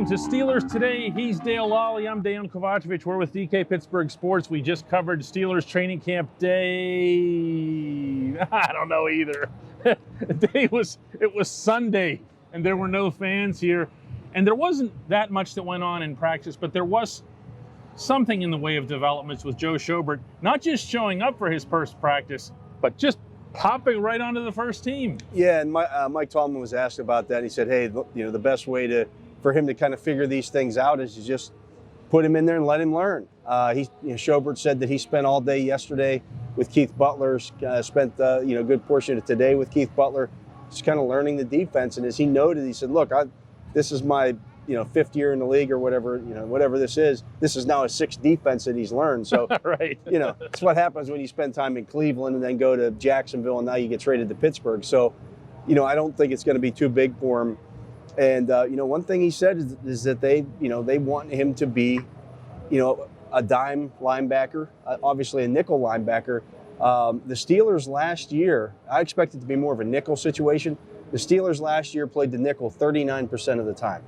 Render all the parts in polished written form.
to Steelers Today. He's Dale Lolley. I'm Dejan Kovacevic. We're with DK Pittsburgh Sports. We just covered Steelers training camp day. I don't know either. It was Sunday, and there were no fans here. And there wasn't that much that went on in practice, but there was something in the way of developments with Joe Schobert, not just showing up for his first practice, but just popping right onto the first team. Yeah, and Mike Tomlin was asked about that. He said, hey, the best way for him to kind of figure these things out is to just put him in there and let him learn. Schobert said that he spent all day yesterday with Keith Butler, spent a good portion of today with Keith Butler, just kind of learning the defense. And as he noted, he said, look, this is my fifth year in the league or whatever this is. This is now a sixth defense that he's learned. So right. It's what happens when you spend time in Cleveland and then go to Jacksonville and now you get traded to Pittsburgh. So, I don't think it's going to be too big for him. And one thing he said is that they want him to be, a dime linebacker, obviously a nickel linebacker. The Steelers last year, I expect it to be more of a nickel situation. The Steelers last year played the nickel 39% of the time.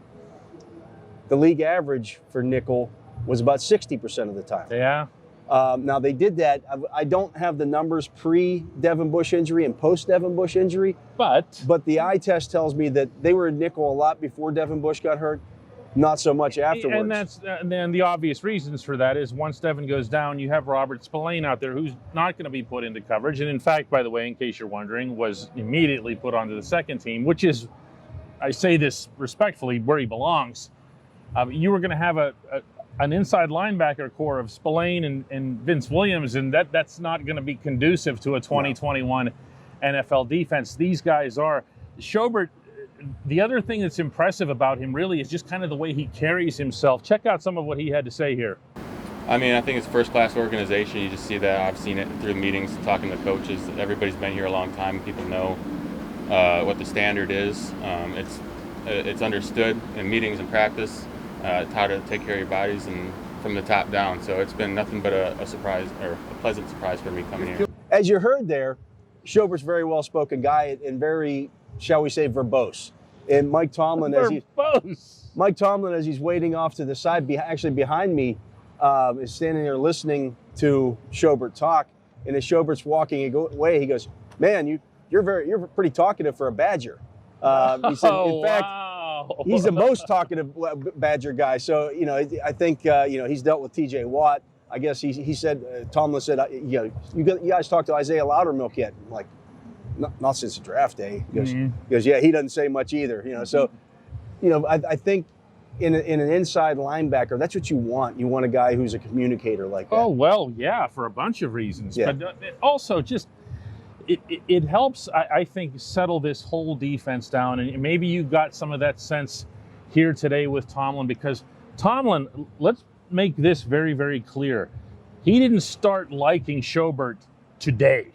The league average for nickel was about 60% of the time. Yeah. Now, they did that. I don't have the numbers pre-Devin Bush injury and post-Devin Bush injury. But the eye test tells me that they were nickel a lot before Devin Bush got hurt, not so much afterwards. And then the obvious reasons for that is once Devin goes down, you have Robert Spillane out there who's not going to be put into coverage. And in fact, by the way, in case you're wondering, was immediately put onto the second team, which is, I say this respectfully, where he belongs. You were going to have an inside linebacker core of Spillane and Vince Williams, and that's not going to be conducive to a 2021 NFL defense. These guys are. Schobert, the other thing that's impressive about him really is just kind of the way he carries himself. Check out some of what he had to say here. I mean, I think it's first-class organization. You just see that. I've seen it through the meetings, talking to coaches. Everybody's been here a long time. People know what the standard is. It's understood in meetings and practice. How to take care of your bodies and from the top down. So it's been nothing but a surprise, or a pleasant surprise for me coming here. As you heard there, Schobert's a very well-spoken guy and very, shall we say, verbose. And Mike Tomlin, as he's waiting off to the side, actually behind me, is standing there listening to Schobert talk. And as Schobert's walking away, he goes, "Man, you're pretty talkative for a Badger." He said, in fact. Wow. He's the most talkative Badger guy. So, I think, he's dealt with TJ Watt. I guess he said, Tomlin said, you guys talked to Isaiah Loudermilk yet? I'm like, not since the draft day. He goes, yeah, he doesn't say much either. So, I think in an inside linebacker, that's what you want. You want a guy who's a communicator like that. Oh, well, yeah, for a bunch of reasons. Yeah. But also just, it helps, I think, settle this whole defense down. And maybe you got some of that sense here today with Tomlin, because Tomlin, let's make this very, very clear. He didn't start liking Schobert today.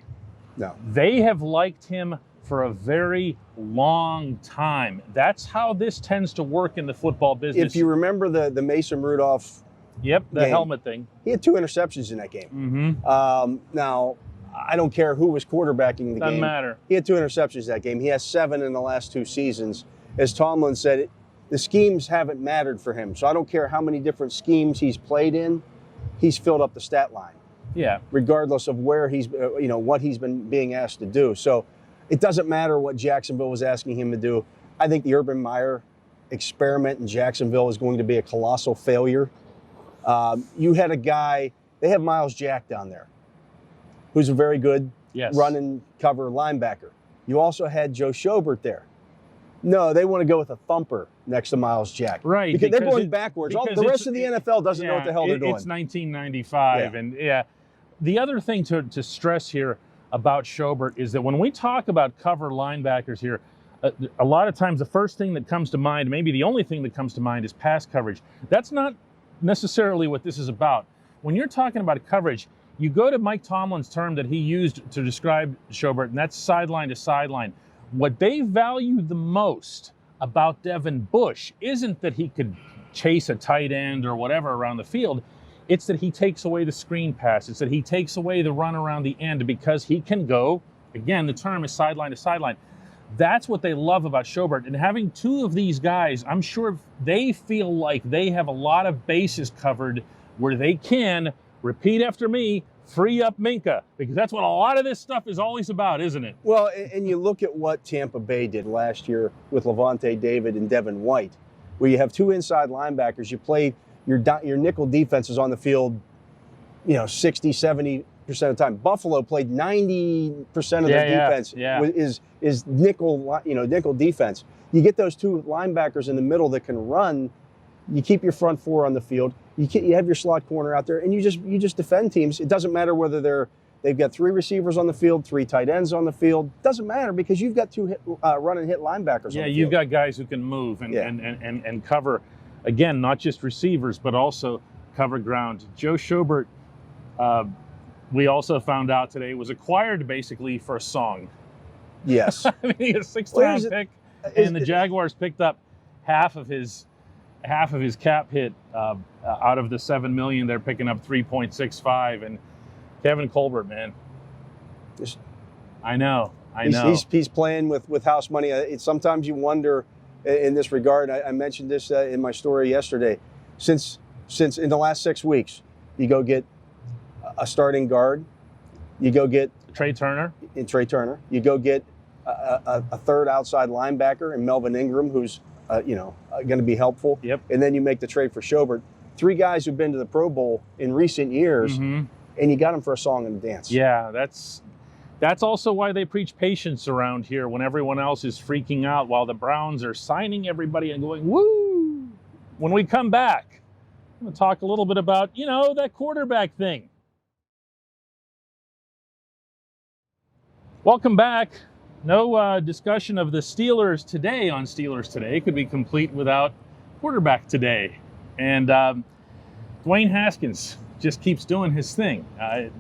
No. They have liked him for a very long time. That's how this tends to work in the football business. If you remember the Mason Rudolph the game, helmet thing. He had 2 interceptions in that game. Mm-hmm. Now, I don't care who was quarterbacking the game. Doesn't matter. He had 2 interceptions that game. He has 7 in the last 2 seasons. As Tomlin said, the schemes haven't mattered for him. So I don't care how many different schemes he's played in. He's filled up the stat line. Yeah. Regardless of where he's, what he's been being asked to do. So it doesn't matter what Jacksonville was asking him to do. I think the Urban Meyer experiment in Jacksonville is going to be a colossal failure. You had a guy, they have Miles Jack down there, who's a very good run and cover linebacker. You also had Joe Schobert there. No, they want to go with a thumper next to Miles Jack. Right. Because they're going backwards. The rest of the NFL doesn't know what the hell they're doing. It's 1995. Yeah. And the other thing to stress here about Schobert is that when we talk about cover linebackers here, a lot of times the first thing that comes to mind, maybe the only thing that comes to mind, is pass coverage. That's not necessarily what this is about. When you're talking about coverage, you go to Mike Tomlin's term that he used to describe Schobert, and that's sideline to sideline. What they value the most about Devin Bush isn't that he could chase a tight end or whatever around the field. It's that he takes away the screen pass. It's that he takes away the run around the end, because he can go, again, the term is sideline to sideline. That's what they love about Schobert. And having two of these guys, I'm sure they feel like they have a lot of bases covered where they can, repeat after me, free up Minkah, because that's what a lot of this stuff is always about, isn't it? Well, and you look at what Tampa Bay did last year with Levante David and Devin White, where you have two inside linebackers. You play your nickel defenses on the field, 60, 70% of the time. Buffalo played 90% of their defense is nickel defense. You get those two linebackers in the middle that can run. You keep your front four on the field. You have your slot corner out there, and you just defend teams. It doesn't matter whether they've got three receivers on the field, three tight ends on the field. Doesn't matter because you've got two run and hit linebackers. Yeah, on the you've field. got guys who can move and cover, again, not just receivers but also cover ground. Joe Schobert, we also found out today, was acquired basically for a song. Yes, I mean, a sixth-round pick, and the Jaguars picked up half of his cap hit out of the $7 million. They're picking up 3.65, and Kevin Colbert, man, I know. He's playing with house money. Sometimes you wonder in this regard. I mentioned this in my story yesterday. Since in the last 6 weeks, you go get a starting guard, you go get Trey Turner. You go get a third outside linebacker in Melvin Ingram, who's going to be helpful. Yep. And then you make the trade for Schobert. Three guys who've been to the Pro Bowl in recent years, and you got them for a song and a dance. Yeah, that's also why they preach patience around here when everyone else is freaking out while the Browns are signing everybody and going, woo! When we come back, I'm going to talk a little bit about, that quarterback thing. Welcome back. No discussion of the Steelers today on Steelers Today could be complete without quarterback today. And Dwayne Haskins just keeps doing his thing.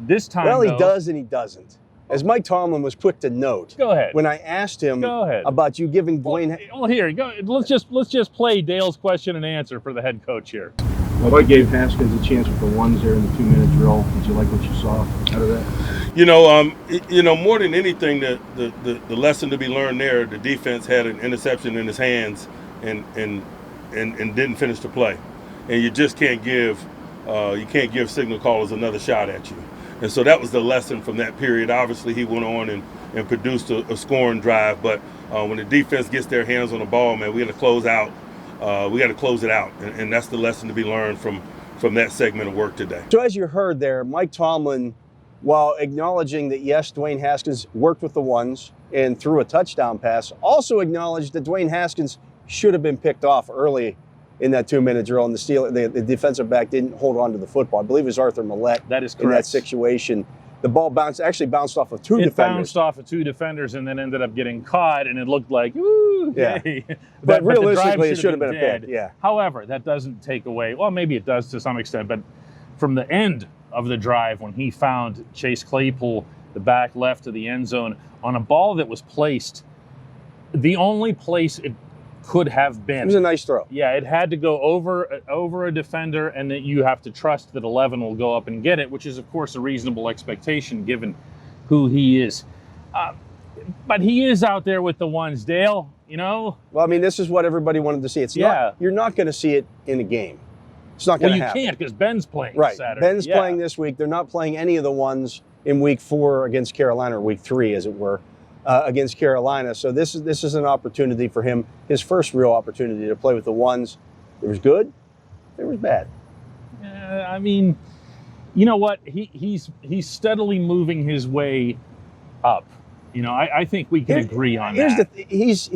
This time, well, he does and he doesn't. As Mike Tomlin was quick to note, go ahead. When I asked him about you giving Dwayne, well, here, go. Let's just play Dale's question and answer for the head coach here. Well, I gave Haskins a chance with the ones there in the 2-minute drill. Did you like what you saw out of that? More than anything, the lesson to be learned there, the defense had an interception in his hands and didn't finish the play, and you just can't give signal callers another shot at you. And so that was the lesson from that period. Obviously, he went on and produced a scoring drive, but when the defense gets their hands on the ball, man, we got to close out. We got to close it out, and that's the lesson to be learned from that segment of work today. So as you heard there, Mike Tomlin, while acknowledging that, yes, Dwayne Haskins worked with the ones and threw a touchdown pass, also acknowledged that Dwayne Haskins should have been picked off early in that 2-minute drill, and the defensive back didn't hold on to the football. I believe it was Arthur Millette. That is correct. In that situation. The ball bounced off of two defenders. It bounced off of two defenders and then ended up getting caught, and it looked like, woo, yeah. Yay. But realistically, it should have been a pick. Yeah. However, that doesn't take away, well, maybe it does to some extent, but from the end of the drive when he found Chase Claypool, the back left of the end zone, on a ball that was placed the only place it could have been. It was a nice throw. Yeah, it had to go over a defender, and that you have to trust that 11 will go up and get it, which is, of course, a reasonable expectation given who he is. But he is out there with the ones, Dale, Well, I mean, this is what everybody wanted to see. You're not going to see it in a game. It's not going to happen. Well, you can't because Ben's playing Saturday. Ben's playing this week. They're not playing any of the ones in week 4 against Carolina, or week 3, as it were. Against Carolina. So this is an opportunity for him, his first real opportunity to play with the ones. It was good. It was bad. I mean, you know what? He's steadily moving his way up. I think we can agree on that.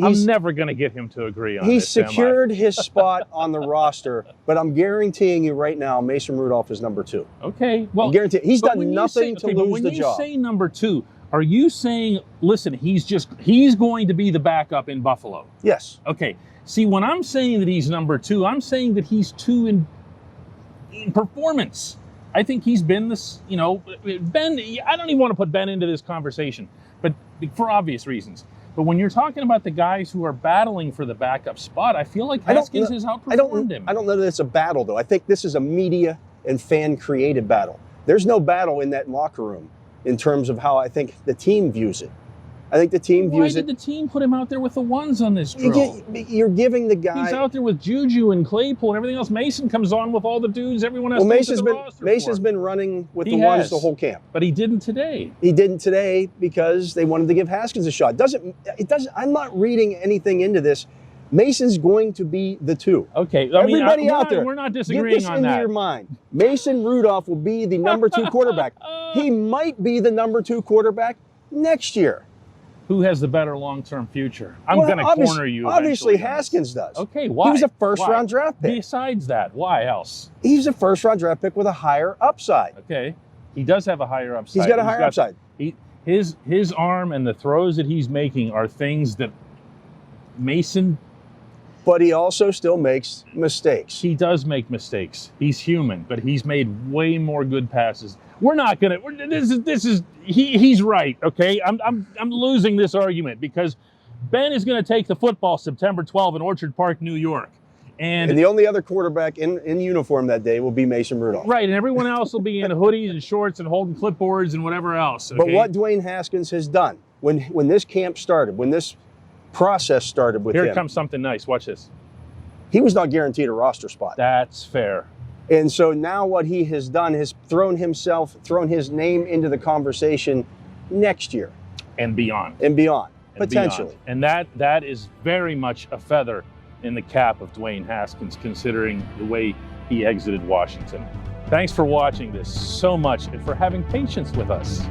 I'm never going to get him to agree on He's this. Secured his spot on the roster, but I'm guaranteeing you right now, Mason Rudolph is number 2. Okay. Well, I'm guaranteeing he's done nothing to lose the job. When you say number 2, are you saying, listen, he's going to be the backup in Buffalo? Yes. Okay. See, when I'm saying that he's number 2, I'm saying that he's 2 in performance. I think he's been this, Ben, I don't even want to put Ben into this conversation, but for obvious reasons. But when you're talking about the guys who are battling for the backup spot, I feel like Haskins has outperformed him. I don't know that it's a battle, though. I think this is a media and fan-created battle. There's no battle in that locker room in terms of how I think the team views it. I think the team Why views did it. the team put him out there with the ones on this drill? You're giving the guy. He's out there with Juju and Claypool and everything else. Mason comes on with all the dudes everyone else. Well, roster Mason's for. been running with He the ones has. the whole camp. But he didn't today. He didn't today because they wanted to give Haskins a shot. It doesn't. I'm not reading anything into this. Mason's going to be the 2. Okay, Everybody out there, we're not get disagreeing this on into that. your mind. Mason Rudolph will be the number 2 quarterback. He might be the number 2 quarterback next year. Who has the better long-term future? I'm going to corner you. Obviously, eventually on this. Haskins does. Okay, why? He was a first-round draft pick. Besides that, why else? He's a first-round draft pick with a higher upside. Okay, he does have a higher upside. He's got a higher upside. His arm and the throws that he's making are things that Mason. But he also still makes mistakes. He does make mistakes. He's human, but he's made way more good passes. We're not gonna. He's right. Okay, I'm losing this argument because Ben is going to take the football September 12 in Orchard Park, New York, and the only other quarterback in uniform that day will be Mason Rudolph. Right, and everyone else will be in hoodies and shorts and holding clipboards and whatever else. Okay? But what Dwayne Haskins has done when this camp started, when this process started with him. Here comes something nice. Watch this. He was not guaranteed a roster spot. That's fair. And so now what he has done is thrown his name into the conversation next year. And beyond. Potentially. And that is very much a feather in the cap of Dwayne Haskins, considering the way he exited Washington. Thanks for watching this so much and for having patience with us.